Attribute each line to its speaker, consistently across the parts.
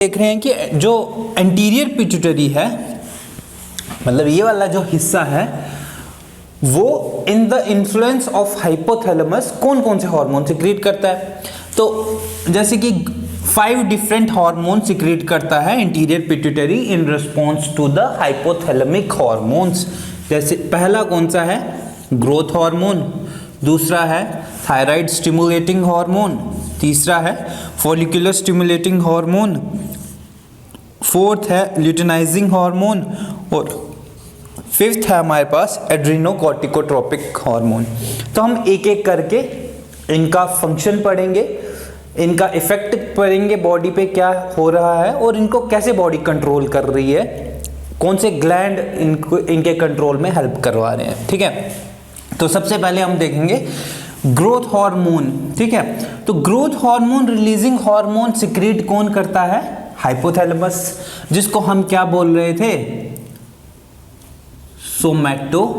Speaker 1: देख रहे हैं कि जो एंटीरियर पिट्यूटरी है, मतलब ये वाला जो हिस्सा है, वो in the influence of hypothalamus कौन कौन से हार्मोन सिक्रीट करता है। तो जैसे कि 5 डिफरेंट हार्मोन सिक्रीट करता है anterior pituitary in response to the hypothalamic hormones. जैसे पहला कौन सा है, ग्रोथ हार्मोन, दूसरा है थायराइड स्टिमुलेटिंग हार्मोन, तीसरा है फॉलिकुलर स्टिमुलेटिंग हार्मोन, फोर्थ है ल्यूटिनाइजिंग हार्मोन और फिफ्थ है हमारे पास एड्रीनोकॉर्टिकोट्रोपिक हार्मोन। तो हम एक एक करके इनका फंक्शन पढ़ेंगे, इनका इफेक्ट पढ़ेंगे बॉडी पे क्या हो रहा है और इनको कैसे बॉडी कंट्रोल कर रही है, कौन से ग्लैंड इनके कंट्रोल में हेल्प करवा रहे हैं। ठीक है, तो सबसे पहले हम देखेंगे ग्रोथ हार्मोन। ठीक है, तो growth hormone releasing hormone secrete कौन करता है, हाइपोथैलेमस, जिसको हम क्या बोल रहे थे, सोमैटोक्राइनिन।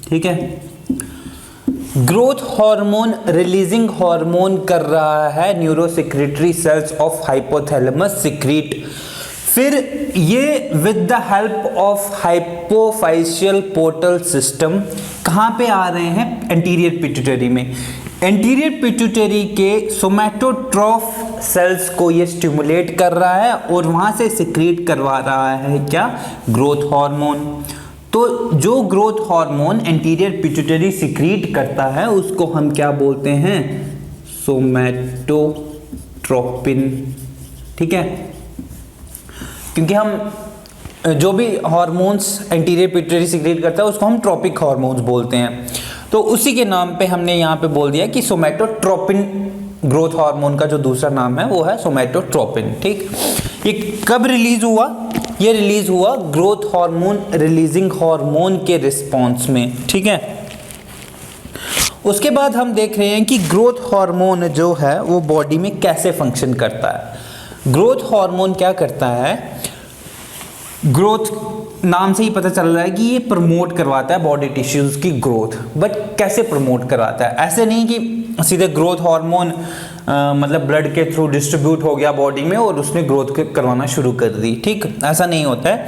Speaker 1: ठीक है, ग्रोथ हार्मोन रिलीजिंग हार्मोन कर रहा है neurosecretory cells of hypothalamus secrete. फिर ये with the help of hypophysial portal system कहाँ पे आ रहे हैं, एंटीरियर पिट्यूटरी में। एंटीरियर पिट्यूटरी के सोमैटोट्रोफ सेल्स को ये स्टिमुलेट कर रहा है और वहाँ से सिक्रीट करवा रहा है क्या, ग्रोथ हार्मोन। तो जो growth hormone anterior pituitary secrete करता है उसको हम क्या बोलते हैं, सोमैटोट्रोपिन। ठीक है, क्योंकि हम जो भी हार्मोन्स एंटीरियर पिट्यूटरी सिक्रीट करता है उसको हम ट्रॉपिक हार्मोन्स बोलते हैं। तो उसी के नाम पे हमने यहाँ पे बोल दिया कि सोमैटोट्रोपिन ग्रोथ हार्मोन का जो दूसरा नाम है वो है सोमैटोट्रोपिन। ठीक, ये कब रिलीज हुआ, ये रिलीज हुआ ग्रोथ हार्मोन रिलीजिंग हार्मोन के रिस्पॉन्स में। ठीक है, उसके बाद हम देख रहे हैं कि ग्रोथ हार्मोन जो है वो बॉडी में कैसे फंक्शन करता है। ग्रोथ हार्मोन क्या करता है, ग्रोथ नाम से ही पता चल रहा है कि ये प्रमोट करवाता है बॉडी टिश्यूज की ग्रोथ। बट कैसे प्रमोट करवाता है, ऐसे नहीं कि सीधे ग्रोथ हार्मोन मतलब ब्लड के थ्रू डिस्ट्रीब्यूट हो गया बॉडी में और उसने ग्रोथ करवाना शुरू कर दी। ठीक, ऐसा नहीं होता है।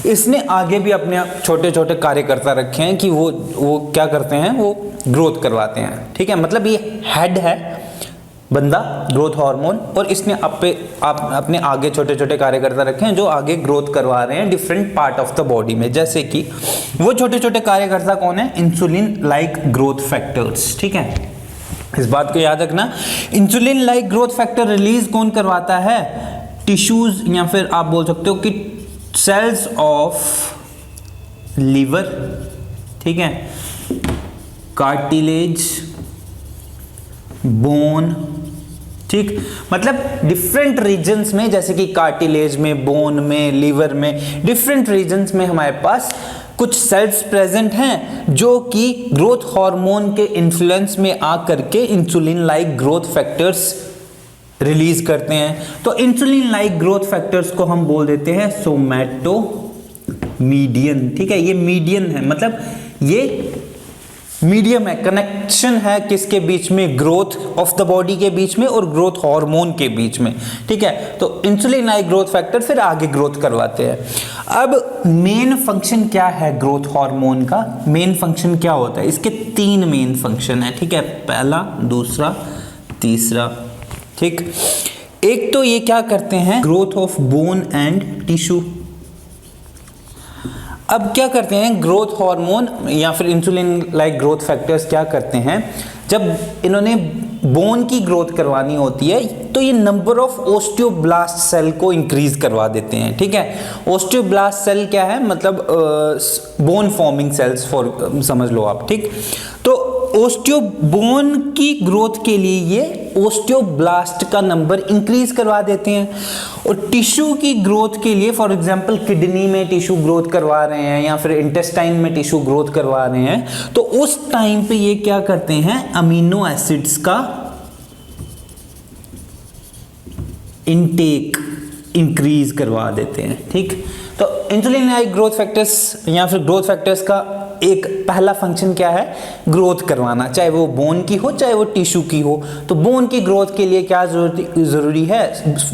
Speaker 1: इसने आगे भी अपने छोटे छोटे कार्यकर्ता रखे हैं कि वो क्या करते हैं, वो ग्रोथ करवाते हैं। ठीक है, मतलब ये हेड है बंदा ग्रोथ हार्मोन और इसने अपने आगे छोटे छोटे कार्यकर्ता रखे हैं जो आगे ग्रोथ करवा रहे हैं different part of the body में। जैसे कि वो छोटे छोटे कार्यकर्ता कौन है, इंसुलिन लाइक ग्रोथ फैक्टर्स। ठीक है, इस बात को याद रखना, insulin like growth factor release कौन करवाता है, टिश्यूज या फिर आप बोल सकते हो कि सेल्स ऑफ लीवर। ठीक है, कार्टिलेज, बोन। ठीक, मतलब डिफरेंट रीजन्स में, जैसे कि कार्टिलेज में, बोन में, लीवर में, डिफरेंट रीजन्स में हमारे पास कुछ सेल्स प्रेजेंट हैं जो कि ग्रोथ हार्मोन के इन्फ्लुएंस में आकर के insulin like growth factors release करते हैं। तो इंसुलिन लाइक ग्रोथ फैक्टर्स को हम बोल देते हैं सोमैटोमीडियन। ठीक है, ये मीडियन है, मतलब ये मीडियम है, कनेक्शन है किसके बीच में, ग्रोथ ऑफ द बॉडी के बीच में और ग्रोथ हार्मोन के बीच में। ठीक है, तो इंसुलिन लाइक ग्रोथ फैक्टर फिर आगे ग्रोथ करवाते हैं। अब मेन फंक्शन क्या है ग्रोथ हार्मोन का, मेन फंक्शन क्या होता है, इसके 3 मेन फंक्शन है। ठीक है, पहला, दूसरा, तीसरा। ठीक, एक तो ये क्या करते हैं, growth of bone and tissue. अब क्या करते हैं ग्रोथ हार्मोन या फिर इंसुलिन लाइक ग्रोथ फैक्टर्स क्या करते हैं, जब इन्होंने बोन की ग्रोथ करवानी होती है तो ये नंबर ऑफ ओस्टियोब्लास्ट सेल को इंक्रीज करवा देते हैं। ठीक है, ओस्टियोब्लास्ट सेल क्या है, मतलब बोन फॉर्मिंग सेल्स फॉर समझ लो आप। ठीक, तो बोन की ग्रोथ के लिए ये ओस्टियोब्लास्ट का नंबर इंक्रीज करवा देते हैं और टिश्यू की ग्रोथ के लिए, फॉर एग्जांपल किडनी में टिश्यू ग्रोथ करवा रहे हैं या फिर इंटेस्टाइन में टिश्यू ग्रोथ करवा रहे हैं, तो उस टाइम पे ये क्या करते हैं, अमीनो एसिड्स का इनटेक इंक्रीज करवा देते हैं। ठीक, तो इंसुलिन लाइक ग्रोथ फैक्टर्स या फिर ग्रोथ फैक्टर्स का एक पहला फंक्शन क्या है, ग्रोथ करवाना, चाहे वो बोन की हो चाहे वो टिश्यू की हो। तो बोन की ग्रोथ के लिए क्या जरूरी है,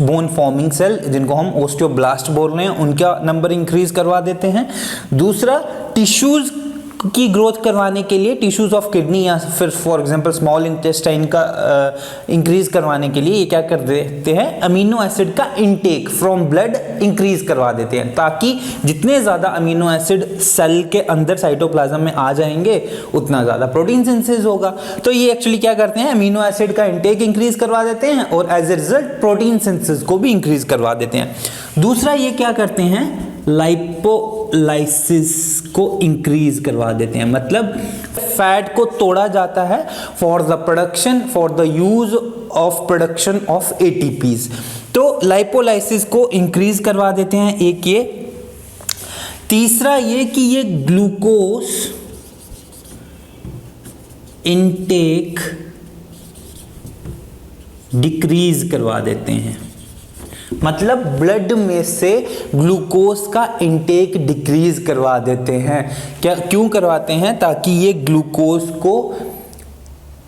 Speaker 1: बोन फॉर्मिंग सेल जिनको हम ओस्टियोब्लास्ट बोल रहे हैं उनका नंबर इंक्रीज करवा देते हैं। दूसरा, टिश्यूज की ग्रोथ करवाने के लिए टिश्यूज ऑफ किडनी या फिर फॉर एग्जांपल स्मॉल इंटेस्टाइन का इंक्रीज करवाने के लिए ये क्या कर देते हैं, अमीनो एसिड का इनटेक फ्रॉम ब्लड इंक्रीज करवा देते हैं, ताकि जितने ज़्यादा अमीनो एसिड सेल के अंदर साइटोप्लाज्म में आ जाएंगे उतना ज़्यादा प्रोटीन सिंथेसिस होगा। तो ये एक्चुअली क्या करते हैं, अमीनो एसिड का इनटेक इंक्रीज करवा देते हैं और as a result protein synthesis को भी इंक्रीज करवा देते हैं। दूसरा, ये क्या करते हैं, लाइपोलाइसिस को इंक्रीज करवा देते हैं, मतलब फैट को तोड़ा जाता है for the use of production of ATPs. तो लाइपोलाइसिस को इंक्रीज करवा देते हैं, एक ये। तीसरा ये कि ये ग्लूकोज इनटेक डिक्रीज करवा देते हैं, मतलब ब्लड में से ग्लूकोज का इनटेक डिक्रीज करवा देते हैं। क्यों करवाते हैं, ताकि ये ग्लूकोज को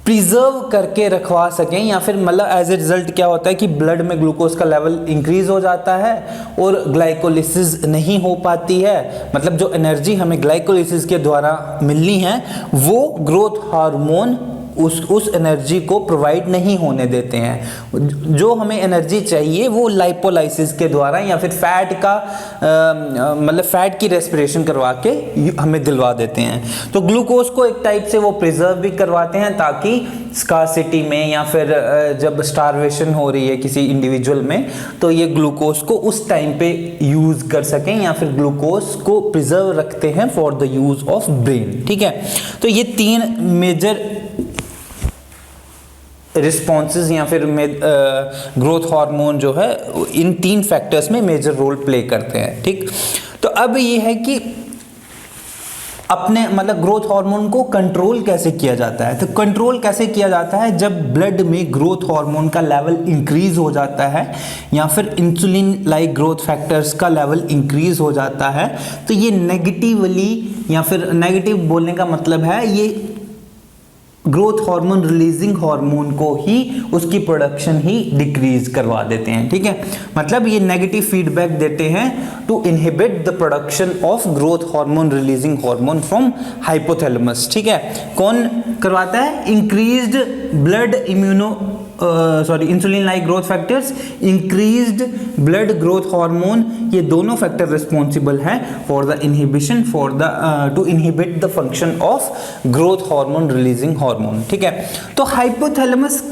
Speaker 1: प्रिजर्व करके रखवा सकें, या फिर मतलब एज ए रिजल्ट क्या होता है कि ब्लड में ग्लूकोज का लेवल इंक्रीज हो जाता है और ग्लाइकोलिसिस नहीं हो पाती है, मतलब जो एनर्जी हमें ग्लाइकोलिसिस के द्वारा मिलनी है वो ग्रोथ हार्मोन उस एनर्जी को प्रोवाइड नहीं होने देते हैं। जो हमें एनर्जी चाहिए वो लाइपोलाइसिस के द्वारा या फिर फैट का मतलब फैट की रेस्पिरेशन करवा के हमें दिलवा देते हैं। तो ग्लूकोज को एक टाइप से वो प्रिजर्व भी करवाते हैं, ताकि स्कार्सिटी में या फिर जब स्टारवेशन हो रही है किसी इंडिविजुअल में तो ये ग्लूकोज को उस टाइम पे यूज कर सकें, या फिर ग्लूकोज को प्रिजर्व रखते हैं for the use of brain. ठीक है, तो ये 3 मेजर रिस्पॉन्सेज या फिर ग्रोथ हार्मोन जो है इन 3 फैक्टर्स में मेजर रोल प्ले करते हैं। ठीक, तो अब ये है कि अपने मतलब ग्रोथ हार्मोन को कंट्रोल कैसे किया जाता है। तो कंट्रोल कैसे किया जाता है, जब ब्लड में ग्रोथ हार्मोन का लेवल इंक्रीज हो जाता है या फिर इंसुलिन लाइक ग्रोथ फैक्टर्स का लेवल इंक्रीज हो जाता है, तो ये नेगेटिवली या फिर नेगेटिव बोलने का मतलब है ये ग्रोथ हार्मोन रिलीजिंग हार्मोन को ही उसकी प्रोडक्शन ही डिक्रीज करवा देते हैं। ठीक है, मतलब ये नेगेटिव फीडबैक देते हैं to inhibit the production of growth hormone releasing hormone from hypothalamus. ठीक है, कौन करवाता है, increased blood insulin like growth factors, increased blood growth hormone, ये दोनों फैक्टर रिस्पॉन्सिबल है for the inhibition to inhibit the function of growth hormone releasing hormone. ठीक है, तो हाइपोथैलेमस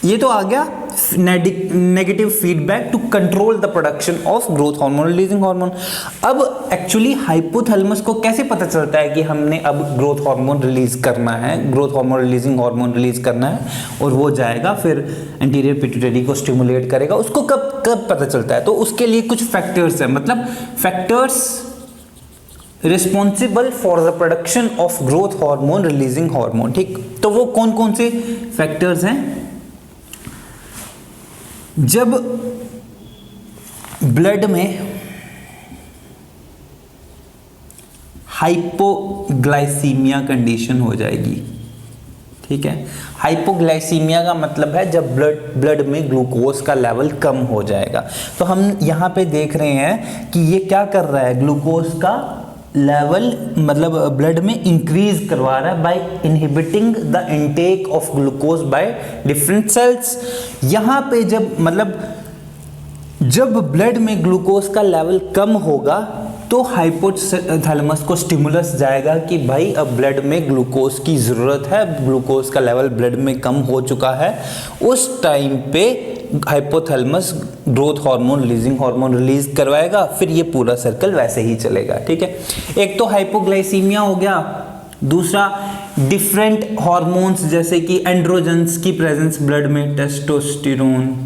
Speaker 1: ये तो आ गया negative feedback to control the production of growth hormone releasing hormone. अब एक्चुअली हाइपोथैलेमस को कैसे पता चलता है कि हमने अब ग्रोथ हार्मोन रिलीज करना है, growth hormone releasing hormone release करना है और वो जाएगा फिर एंटीरियर पिट्यूटरी को स्टिमुलेट करेगा, उसको कब पता चलता है। तो उसके लिए कुछ फैक्टर्स है, मतलब factors responsible for the production of growth hormone releasing hormone. ठीक, तो वो कौन कौन से फैक्टर्स हैं, जब ब्लड में हाइपोग्लाइसीमिया कंडीशन हो जाएगी। ठीक है, हाइपोग्लाइसीमिया का मतलब है जब ब्लड में ग्लूकोज का लेवल कम हो जाएगा। तो हम यहाँ पे देख रहे हैं कि ये क्या कर रहा है, ग्लूकोज का लेवल मतलब ब्लड में इंक्रीज करवा रहा है by inhibiting the intake of glucose by different cells. यहाँ पे जब ब्लड में ग्लूकोज का लेवल कम होगा तो हाइपोथैलेमस को स्टिमुलस जाएगा कि भाई अब ब्लड में ग्लूकोज की ज़रूरत है, ग्लूकोज का लेवल ब्लड में कम हो चुका है। उस टाइम पे hypothalamus growth hormone releasing hormone release करवाएगा, फिर ये पूरा सर्कल वैसे ही चलेगा। ठीक है, एक तो हाइपोग्लाइसीमिया हो गया, दूसरा डिफरेंट हार्मोन्स जैसे कि एंड्रोजन्स की प्रेजेंस ब्लड में, टेस्टोस्टेरोन,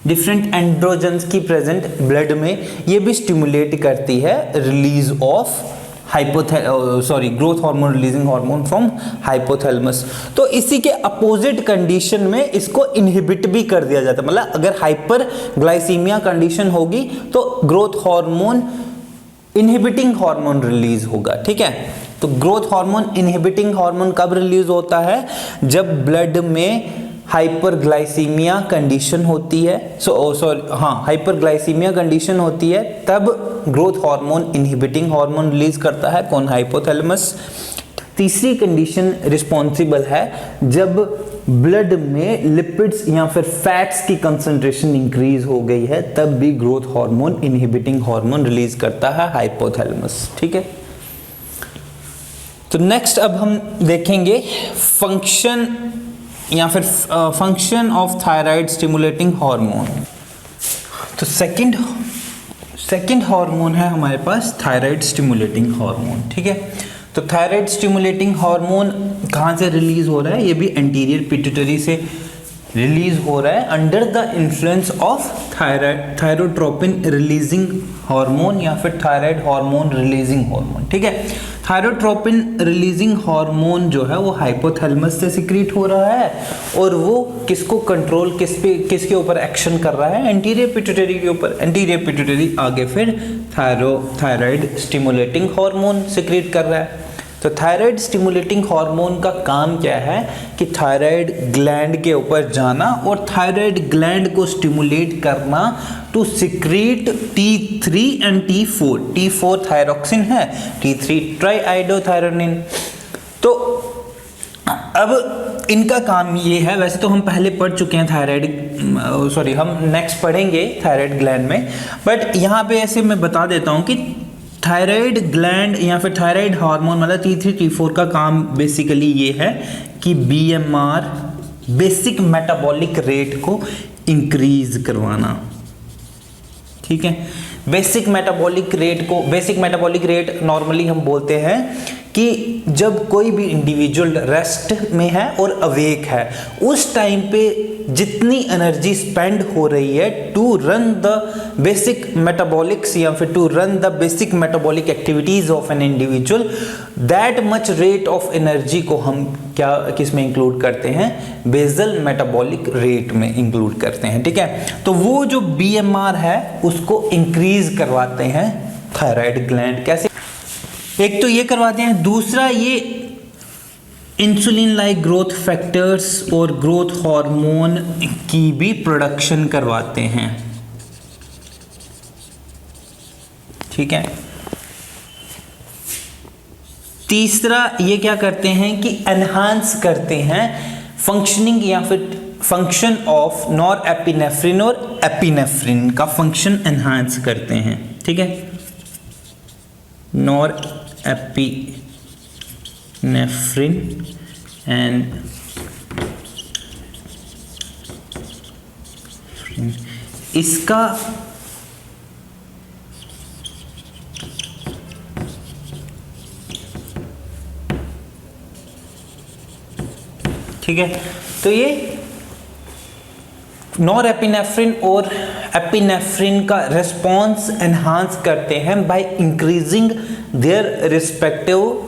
Speaker 1: डिफरेंट एंड्रोजन्स की प्रेजेंट ब्लड में, ये भी स्टिमुलेट करती है release of growth hormone releasing hormone from hypothalamus. तो इसी के अपोजिट कंडीशन में इसको इनहिबिट भी कर दिया जाता है, मतलब अगर हाइपर ग्लाइसीमिया कंडीशन होगी तो growth hormone inhibiting hormone release होगा, ठीक है। तो ग्रोथ हार्मोन इनहिबिटिंग हार्मोन कब रिलीज होता है? जब ब्लड में हाइपरग्लाइसीमिया कंडीशन होती है, हाइपरग्लाइसीमिया कंडीशन होती है, तब growth hormone inhibiting hormone release करता है, कौन? हाइपोथैलेमस। तीसरी कंडीशन रिस्पॉन्सिबल है जब ब्लड में लिपिड्स या फिर फैट्स की कंसंट्रेशन इंक्रीज हो गई है, तब भी growth hormone inhibiting hormone release करता है हाइपोथैलेमस, ठीक है। तो नेक्स्ट अब हम देखेंगे फंक्शन या फिर function of thyroid stimulating hormone. तो सेकंड हार्मोन है हमारे पास थायराइड स्टिमुलेटिंग हार्मोन, ठीक है। तो थायराइड स्टिमुलेटिंग हार्मोन कहाँ से रिलीज हो रहा है? ये भी एंटीरियर पिट्यूटरी से रिलीज हो रहा है under the influence of thyrotropin releasing hormone या फिर थायराइड हार्मोन रिलीजिंग हार्मोन, ठीक है। थायरोट्रोपिन रिलीजिंग हार्मोन जो है वो हाइपोथैलेमस से सिक्रीट हो रहा है और वो किसको कंट्रोल किसके ऊपर एक्शन कर रहा है? एंटीरियर पिट्यूटरी के ऊपर। एंटीरियर पिट्यूटरी आगे फिर थायराइड स्टिमुलेटिंग हार्मोन सिक्रीट कर रहा है। तो थायराइड स्टिमुलेटिंग हार्मोन का काम क्या है कि थायराइड ग्लैंड के ऊपर जाना और थायराइड ग्लैंड को स्टिमुलेट करना to secrete T3 and T4। T4 thyroxine है, T3 ट्राईआइडोथायरोनिन। तो अब इनका काम ये है, वैसे तो हम पहले पढ़ चुके हैं हम नेक्स्ट पढ़ेंगे थायराइड ग्लैंड में, बट यहाँ पे ऐसे मैं बता देता हूँ कि थायराइड ग्लैंड या फिर थायराइड हार्मोन मतलब T3 T4 का काम बेसिकली ये है कि BMR बेसिक मेटाबॉलिक रेट को इंक्रीज करवाना, ठीक है। बेसिक मेटाबॉलिक रेट नॉर्मली हम बोलते हैं कि जब कोई भी इंडिविजुअल रेस्ट में है और अवेक है, उस टाइम पे जितनी एनर्जी स्पेंड हो रही है to run the basic metabolics या फिर to run the basic metabolic activities of an individual, that much rate of energy को हम किस में इंक्लूड करते हैं? बेसल मेटाबॉलिक रेट में इंक्लूड करते हैं, ठीक है। तो वो जो BMR है उसको इंक्रीज करवाते हैं थायराइड ग्लैंड। कैसे? एक तो ये करवाते हैं, दूसरा ये इंसुलिन लाइक ग्रोथ फैक्टर्स और ग्रोथ हार्मोन की भी प्रोडक्शन करवाते हैं, ठीक है। तीसरा ये क्या करते हैं कि एनहांस करते हैं फंक्शनिंग या फिर फंक्शन ऑफ नॉर एपिनेफ्रिन और एपिनेफ्रिन का फंक्शन एनहांस करते हैं, ठीक है। नॉर एपिनेफ्रिन एंड इसका ठीक है। तो ये नॉर एपिनेफ्रिन और एपिनेफ्रिन का रिस्पॉन्स एनहांस करते हैं by increasing their respective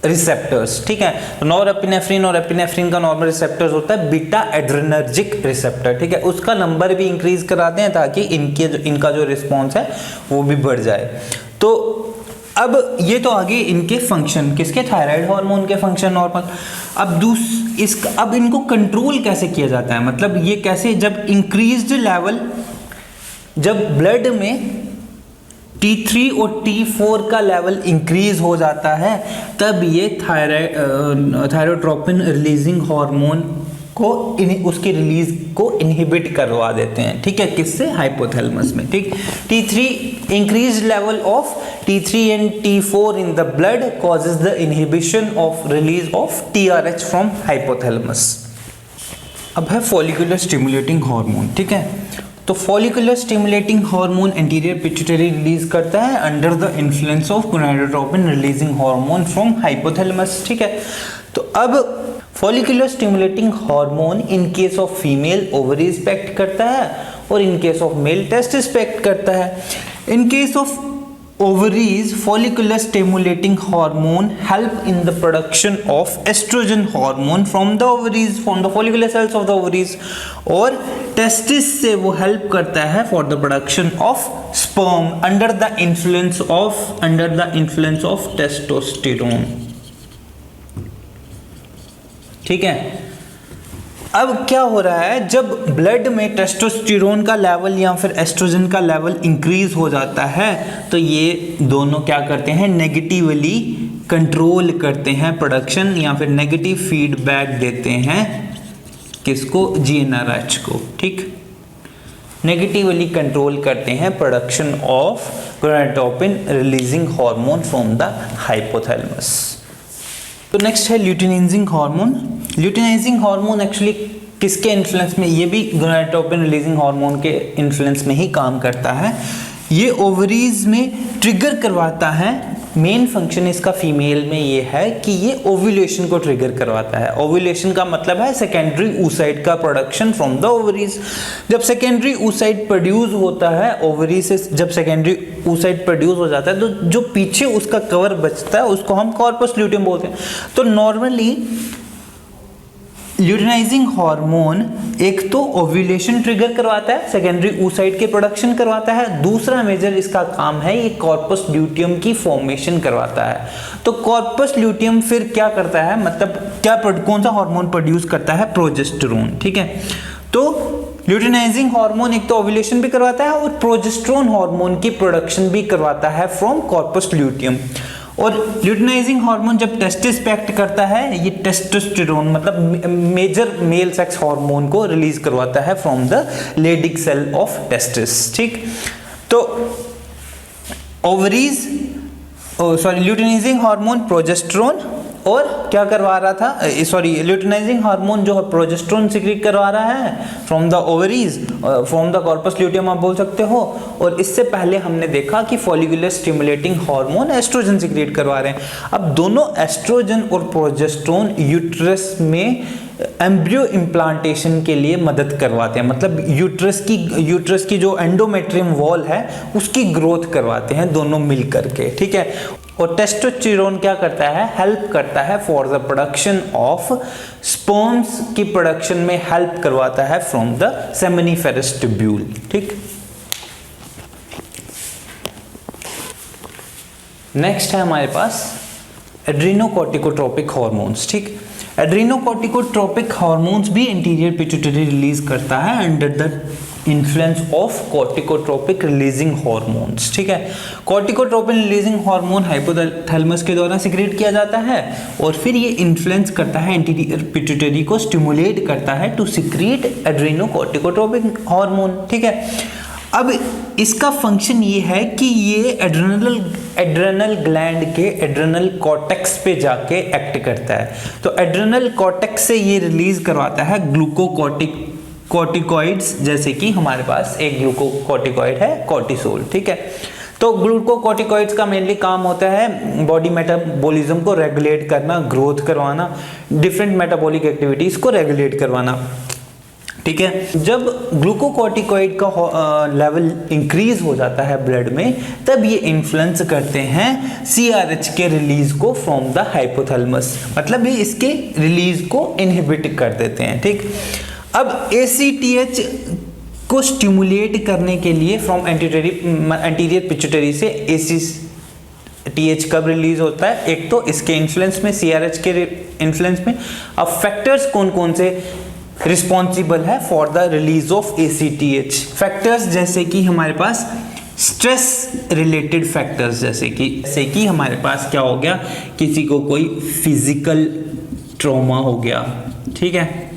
Speaker 1: receptors, ठीक है। तो नॉर एपिनेफ्रिन और एपिनेफ्रिन का नॉर्मल रिसेप्टर्स होता है बीटा एड्रेनर्जिक रिसेप्टर, ठीक है। उसका नंबर भी इंक्रीज कराते हैं ताकि इनका जो रिस्पॉन्स है वो भी बढ़ जाए। तो अब ये तो आगे इनके फंक्शन, किसके? थायराइड हार्मोन के फंक्शन नॉर्मल। अब इनको कंट्रोल कैसे किया जाता है? मतलब ये कैसे, जब इंक्रीज्ड लेवल, जब ब्लड में T3 और T4 का लेवल इंक्रीज हो जाता है, तब ये थायरोट्रोपिन रिलीजिंग हार्मोन को उसकी रिलीज को इनहिबिट करवा देते हैं, ठीक है। किससे? हाइपोथैलेमस में, ठीक। T3 increased level of T3 and T4 in the blood causes the inhibition of release of TRH from hypothalamus. अब है फॉलिकुलर स्टिमुलेटिंग हार्मोन, ठीक है। तो follicular stimulating hormone anterior pituitary release करता है under the influence of gonadotropin releasing hormone from hypothalamus, ठीक है। तो अब follicular stimulating hormone in case of female ovary inspect करता है और इन case of male testis inspect करता है। In case of ovaries follicular stimulating hormone help in the production of estrogen hormone from the ovaries, from the follicular cells of the ovaries, और testis से वो help करता है for the production of sperm under the influence of testosterone। ठीक है, अब क्या हो रहा है, जब ब्लड में टेस्टोस्टेरोन का लेवल या फिर एस्ट्रोजन का लेवल इंक्रीज हो जाता है तो ये दोनों क्या करते हैं, नेगेटिवली कंट्रोल करते हैं प्रोडक्शन या फिर नेगेटिव फीडबैक देते हैं किसको, GnRH को। ठीक, नेगेटिवली कंट्रोल करते हैं production of gonadotropin releasing hormone from the hypothalamus. तो नेक्स्ट है luteinizing hormone. Luteinizing hormone actually किसके इन्फ्लुएंस में, ये भी गोनाडोट्रोपिन रिलीजिंग हार्मोन के इन्फ्लुएंस में ही काम करता है। ये ओवरीज में ट्रिगर करवाता है, मेन फंक्शन इसका फीमेल में ये है कि ये ओव्यूलेशन को ट्रिगर करवाता है। ओव्यूलेशन का मतलब है सेकेंडरी oocyte का प्रोडक्शन फ्रॉम द ओवरीज। जब सेकेंडरी oocyte प्रोड्यूस होता है ओवरी से, जब सेकेंडरी oocyte प्रोड्यूस हो जाता है तो जो पीछे उसका कवर बचता है उसको हम कॉर्पस ल्यूटियम बोलते हैं। तो नॉर्मली ल्यूटिनाइजिंग हार्मोन एक तो ओव्यूलेशन ट्रिगर करवाता है, सेकेंडरी oocyte के प्रोडक्शन करवाता है, दूसरा मेजर इसका काम है ये कॉर्पस ल्यूटियम की फॉर्मेशन करवाता है। तो कॉर्पस ल्यूटियम फिर क्या करता है, मतलब क्या कौन सा हार्मोन प्रोड्यूस करता है, प्रोजेस्टेरोन। ठीक है, तो ल्यूटिनाइजिंग हार्मोन एक तो ओव्यूलेशन भी करवाता है और प्रोजेस्टेरोन हार्मोन की प्रोडक्शन भी करवाता है फ्रॉम कॉर्पस ल्यूटियम। और ल्यूटिनाइजिंग हार्मोन जब टेस्टिस पे एक्ट करता है, ये टेस्टोस्टेरोन मतलब मेजर मेल सेक्स हार्मोन को रिलीज करवाता है from the Leydig cell of testis. ठीक, तो ओवरीज ल्यूटिनाइजिंग हार्मोन प्रोजेस्टेरोन और क्या करवा रहा था, ल्यूटिनाइजिंग हार्मोन जो है प्रोजेस्टेरोन सिक्रीट करवा रहा है from the ovaries, from the corpus luteum आप बोल सकते हो। और इससे पहले हमने देखा कि follicular stimulating hormone estrogen secrete करवा रहे हैं। अब दोनों एस्ट्रोजन और प्रोजेस्टेरोन यूट्रस में एम्ब्रियो इम्प्लांटेशन के लिए मदद करवाते हैं, मतलब यूट्रस की जो एंडोमेट्रियम वॉल है उसकी ग्रोथ करवाते हैं दोनों मिल करके। ठीक है, और टेस्टोस्टेरोन क्या करता है, हेल्प करता है for the production of sperms की प्रोडक्शन में हेल्प करवाता है फ्रॉम द सेमिनिफेरस ट्यूब्यूल। ठीक, नेक्स्ट है हमारे पास एड्रेनोकॉर्टिकोट्रोपिक हार्मोन्स। ठीक, एड्रेनोकॉर्टिकोट्रोपिक हार्मोन्स भी इंटीरियर पिट्यूटरी रिलीज करता है under the influence of corticotropic releasing hormones. ठीक है, कॉर्टिकोट्रोपिन रिलीजिंग हार्मोन हाइपोथैलेमस के द्वारा सिक्रेट किया जाता है और फिर ये इन्फ्लुएंस करता है इंटीरियर पिट्यूटरी को, स्टिमुलेट करता है टू सिक्रेट एड्रेनोकॉर्टिकोट्रोपिक हार्मोन। ठीक है, अब इसका फंक्शन ये है कि ये एड्रेनल ग्लैंड के एड्रेनल कॉर्टेक्स पे जाके एक्ट करता है। तो एड्रेनल कॉर्टेक्स से ये रिलीज करवाता है ग्लूकोकॉर्टिकॉइड्स, जैसे कि हमारे पास एक ग्लूकोकॉर्टिकॉइड है कॉर्टिसोल। ठीक है, तो ग्लूकोकॉर्टिकॉइड्स का मेनली काम होता है बॉडी मेटाबॉलिज्म को रेगुलेट करना, ग्रोथ करवाना, डिफरेंट मेटाबॉलिक एक्टिविटीज को रेगुलेट करवाना। ठीक है, जब ग्लूकोकॉर्टिकॉइड का लेवल इंक्रीज हो जाता है ब्लड में तब ये इन्फ्लुएंस करते हैं CRH के रिलीज को फ्रॉम द हाइपोथैलेमस, मतलब ये इसके रिलीज को इनहिबिट कर देते हैं। ठीक, अब ACTH को स्टिमुलेट करने के लिए फ्रॉम एंटीरियर पिट्यूटरी से ACTH कब रिलीज होता है, एक तो इसके इन्फ्लुएंस में, CRH के इन्फ्लुएंस में। अब फैक्टर्स कौन कौन से रिस्पॉन्सिबल है for the release of ACTH, factors जैसे कि हमारे पास स्ट्रेस रिलेटेड फैक्टर्स, जैसे कि हमारे पास क्या हो गया, किसी को कोई फिजिकल ट्रॉमा हो गया। ठीक है,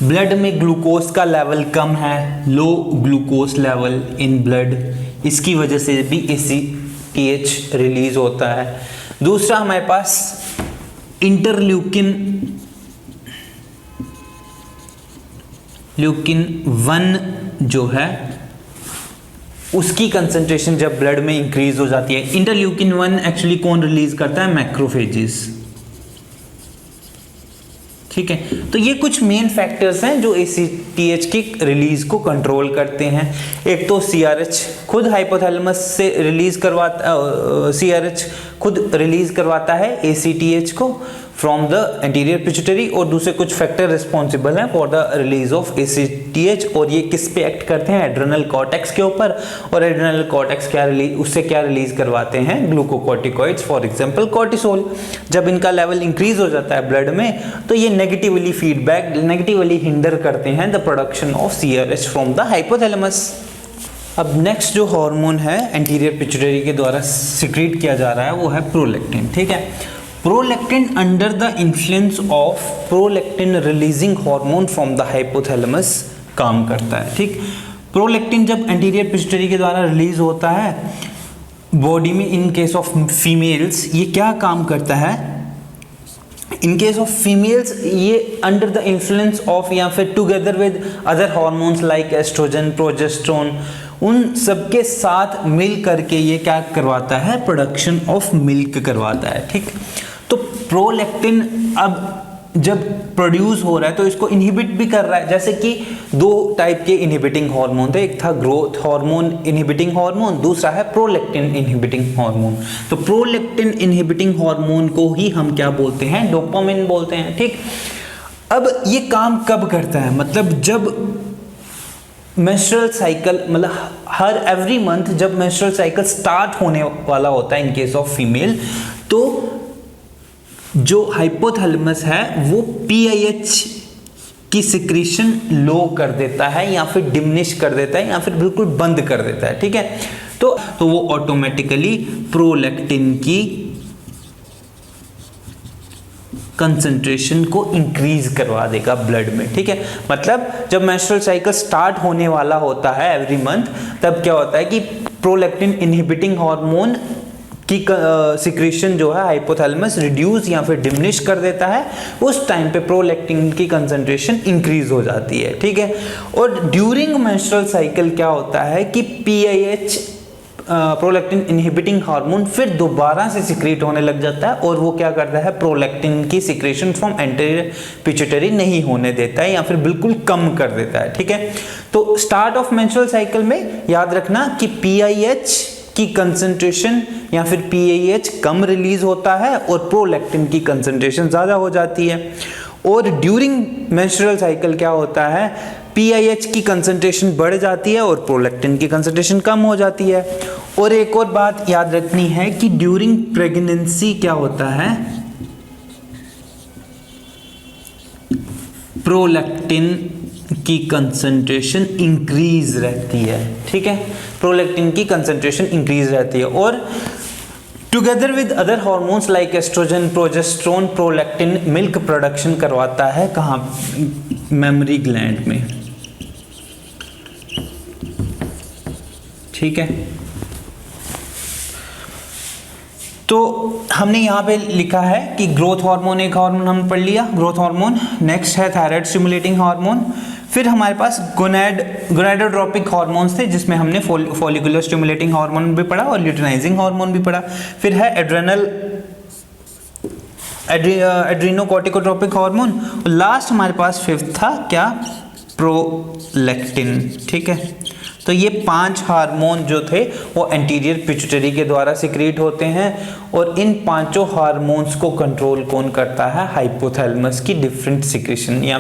Speaker 1: ब्लड में ग्लूकोज का लेवल कम है, लो ग्लूकोज लेवल इन ब्लड, इसकी वजह से भी ACTH रिलीज होता है। दूसरा हमारे पास ल्यूकिन 1 जो है उसकी कंसंट्रेशन जब ब्लड में इंक्रीज हो जाती है। इंटरल्यूकिन 1 एक्चुअली कौन रिलीज करता है, मैक्रोफेजेस। ठीक है, तो ये कुछ मेन फैक्टर्स हैं जो ACTH की रिलीज को कंट्रोल करते हैं। एक तो CRH खुद हाइपोथैलेमस से रिलीज करवाता, CRH खुद रिलीज करवाता है ACTH को फ्रॉम द एंटीरियर पिट्यूटरी, और दूसरे कुछ फैक्टर रिस्पॉन्सिबल हैं for the release of ACTH, और ये किस पे एक्ट करते हैं, एड्रेनल कॉर्टेक्स के ऊपर, और एड्रेनल कॉर्टेक्स क्या रिलीज, उससे क्या रिलीज करवाते हैं, ग्लूकोकॉर्टिकॉइड्स, फॉर एग्जांपल कॉर्टिसोल। जब इनका लेवल इंक्रीज हो जाता है ब्लड में तो ये नेगेटिवली हिंडर करते हैं the production of CRH from the hypothalamus. अब नेक्स्ट जो हार्मोन है एंटीरियर पिट्यूटरी के द्वारा सिक्रीट किया जा रहा है वो है प्रोलैक्टिन। ठीक है, prolactin under the influence of prolactin releasing hormone from the hypothalamus काम करता है। ठीक, प्रोलैक्टिन जब एंटीरियर पिट्यूटरी के द्वारा रिलीज होता है बॉडी में, इन केस ऑफ फीमेल्स ये क्या काम करता है, इन केस ऑफ फीमेल्स ये अंडर द इन्फ्लुएंस ऑफ या फिर together with other hormones like estrogen, progesterone, उन सबके साथ मिल करके ये क्या करवाता है, प्रोडक्शन ऑफ मिल्क करवाता है। ठीक, तो प्रोलैक्टिन अब जब प्रोड्यूस हो रहा है तो इसको इनहिबिट भी कर रहा है। जैसे कि दो टाइप के इनहिबिटिंग हार्मोन थे, एक था ग्रोथ हार्मोन इनहिबिटिंग हार्मोन, दूसरा है प्रोलैक्टिन इनहिबिटिंग हार्मोन। तो प्रोलैक्टिन इनहिबिटिंग हार्मोन को ही हम क्या बोलते हैं, डोपामिन बोलते हैं। ठीक, अब ये काम कब करता है, मतलब जब मेंस्ट्रुअल साइकिल, मतलब हर एवरी मंथ जब मेंस्ट्रुअल साइकिल स्टार्ट होने वाला होता है इन केस ऑफ फीमेल, तो जो हाइपोथैलेमस है वो PIH की सिक्रीशन लो कर देता है या फिर डिमिनिश कर देता है या फिर बिल्कुल बंद कर देता है। ठीक है, तो वो ऑटोमेटिकली प्रोलैक्टिन की कंसंट्रेशन को इंक्रीज करवा देगा ब्लड में। ठीक है, मतलब जब मेंस्ट्रुअल साइकिल स्टार्ट होने वाला होता है एवरी मंथ, तब क्या होता है कि प्रोलैक्टिन इनहिबिटिंग हार्मोन की सिक्रीशन जो है हाइपोथैलेमस रिड्यूस या फिर डिमिनिश कर देता है। उस टाइम पे प्रोलैक्टिन की कंसंट्रेशन इंक्रीज हो जाती है। ठीक है, और ड्यूरिंग मेंस्ट्रुअल साइकिल क्या होता है कि PIH प्रोलैक्टिन इनहिबिटिंग हार्मोन फिर दोबारा से सिक्रीट होने लग जाता है, और वो क्या करता है, प्रोलैक्टिन की सिक्रेशन फ्रॉम एंटीरियर पिट्यूटरी नहीं होने देता है या फिर बिल्कुल कम कर देता है। ठीक है, तो स्टार्ट ऑफ मेंस्ट्रुअल साइकिल में याद रखना कि PIH की कंसंट्रेशन या फिर PIH कम रिलीज होता है और प्रोलैक्टिन की कंसंट्रेशन ज़्यादा हो जाती है। और ड्यूरिंग मेंस्ट्रुअल साइकिल क्या होता है, PIH की कंसंट्रेशन बढ़ जाती है और प्रोलैक्टिन की कंसंट्रेशन कम हो जाती है। और एक और बात याद रखनी है कि ड्यूरिंग प्रेगनेंसी क्या होता है, प्रोलैक्टिन की कंसंट्रेशन इंक्रीज रहती है। ठीक है, प्रोलैक्टिन की कंसंट्रेशन इंक्रीज रहती है, और together with other hormones like estrogen, progesterone, prolactin milk production करवाता है कहाँ, मेमरी ग्लैंड में। ठीक है, तो हमने यहाँ पे लिखा है कि ग्रोथ हार्मोन एक हार्मोन हमने पढ़ लिया, ग्रोथ हार्मोन। नेक्स्ट है थायराइड स्टिमुलेटिंग हार्मोन। फिर हमारे पास गोनाडोट्रोपिक हार्मोन्स थे जिसमें हमने फॉलिकुलर स्टिमुलेटिंग हार्मोन भी पढ़ा और ल्यूटिनाइजिंग हार्मोन भी पढ़ा। फिर है एड्रीनोकॉर्टिकोट्रोपिक हार्मोन। लास्ट हमारे पास फिफ्थ था क्या, प्रोलैक्टिन। ठीक है, तो ये 5 हार्मोन जो थे वो एंटीरियर पिट्यूटरी के द्वारा सिक्रीट होते हैं, और इन 5 हार्मोन्स को कंट्रोल कौन करता है, हाइपोथैलेमस की डिफरेंट सिक्रीशन या